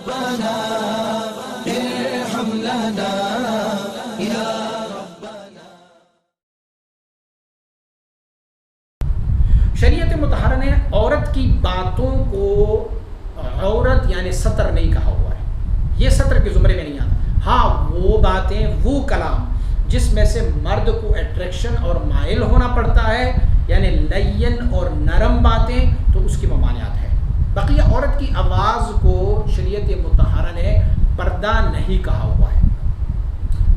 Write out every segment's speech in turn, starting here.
ربنا ارحم لنا یا ربنا۔ شریعت مطہرہ نے عورت کی باتوں کو عورت یعنی سطر نہیں کہا ہوا ہے، یہ سطر کے زمرے میں نہیں آتا۔ ہاں وہ باتیں، وہ کلام جس میں سے مرد کو اٹریکشن اور مائل ہونا پڑتا ہے، یعنی لین اور نرم باتیں، تو اس کی ممانعت ہے۔ بقیہ عورت کی آواز کو شریعت مطہرہ نے پردہ نہیں کہا ہوا ہے۔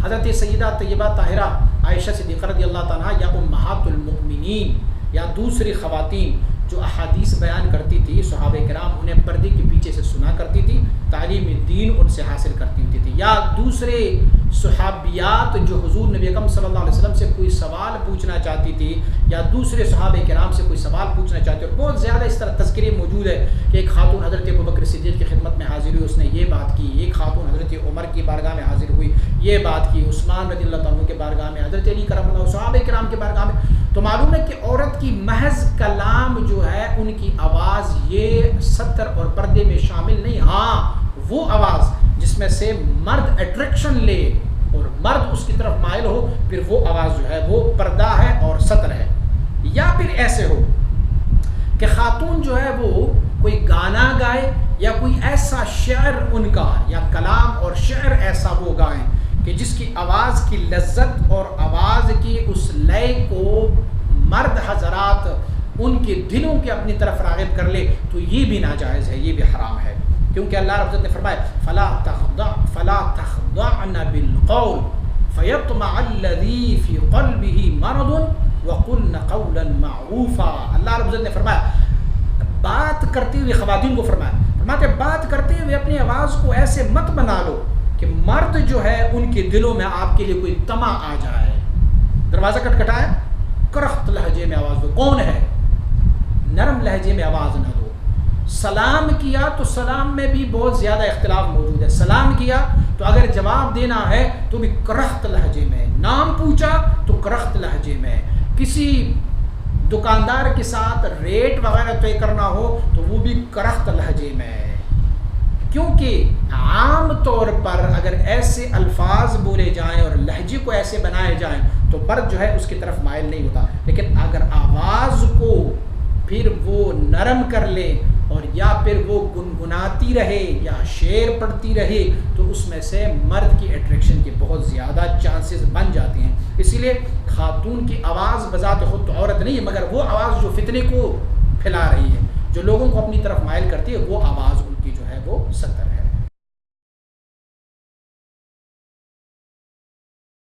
حضرت سیدہ طیبہ طاہرہ عائشہ صدیقہ رضی اللہ تعالیٰ یا امہات المؤمنین یا دوسری خواتین جو احادیث بیان کرتی تھی، صحابہ کرام انہیں پردے کے پیچھے سے سنا کرتی تھی، تعلیم دین ان سے حاصل کرتی ہوتی تھی، یا دوسرے صحابیات جو حضور نبی اکرم صلی اللہ علیہ وسلم سے کوئی سوال پوچھنا چاہتی تھی، یا دوسرے صحابہ کرام سے کوئی سوال پوچھنا چاہتی تھی۔ بہت زیادہ اس طرح تذکرے موجود ہے کہ ایک خاتون حضرت ابوبکر صدیق کی خدمت میں حاضر ہوئی، اس نے یہ بات کی، ایک خاتون حضرت عمر کی بارگاہ میں حاضر ہوئی، یہ بات کی، عثمان رضی اللہ عنہ کے بارگاہ میں، حضرت علی کرم اللہ، صحابہ کرام کے بارگاہ میں۔ تو معلوم ہے کہ عورت کی محض کلام جو ہے، ان کی آواز یہ ستر اور پردے میں شامل نہیں، ہاں وہ آواز جس میں سے مرد اٹریکشن لے اور مرد اس کی طرف مائل ہو، پھر وہ آواز جو ہے وہ پردہ ہے اور ستر ہے۔ یا پھر ایسے ہو کہ خاتون جو ہے وہ کوئی گانا گائے یا کوئی ایسا شعر ان کا یا کلام اور شعر ایسا وہ گائیں کہ جس کی آواز کی لذت اور آواز کی اس لے کو مرد حضرات ان کے دلوں کے اپنی طرف راغب کر لے، تو یہ بھی ناجائز ہے، یہ بھی حرام ہے، کیونکہ اللہ رب العزت نے فرمایا فلا تخضعن بالقول فیطمع الذی فی قلبہ مرض وقلن قولا معروفا۔ اللہ رب العزت نے فرمایا، بات کرتے ہوئے خواتین کو فرماتے بات کرتے ہوئے اپنی آواز کو ایسے مت بنا لو کہ مرد جو ہے ان کے دلوں میں آپ کے لیے کوئی طمع آ جائے۔ دروازہ کٹکھٹایا، کرخت لہجے میں آواز دو، کون ہے؟ نرم لہجے میں آواز نہ دو۔ سلام کیا تو سلام میں بھی بہت زیادہ اختلاف موجود ہے۔ سلام کیا تو اگر جواب دینا ہے تو بھی کرخت لہجے میں، نام پوچھا تو کرخت لہجے میں، کسی دکاندار کے ساتھ ریٹ وغیرہ طے کرنا ہو تو وہ بھی کرخت لہجے میں، کیونکہ عام طور پر اگر ایسے الفاظ بولے جائیں اور لہجے کو ایسے بنائے جائیں تو مرد جو ہے اس کی طرف مائل نہیں ہوتا، لیکن اگر آواز کو پھر وہ نرم کر لے اور یا پھر وہ گنگناتی رہے یا شعر پڑھتی رہے تو اس میں سے مرد کی اٹریکشن کے بہت زیادہ چانسز بن جاتے ہیں۔ اسی لیے خاتون کی آواز بذات خود تو عورت نہیں ہے، مگر وہ آواز جو فتنے کو پھیلا رہی ہے، جو لوگوں کو اپنی طرف مائل کرتی ہے، وہ آواز ان کی جو ہے وہ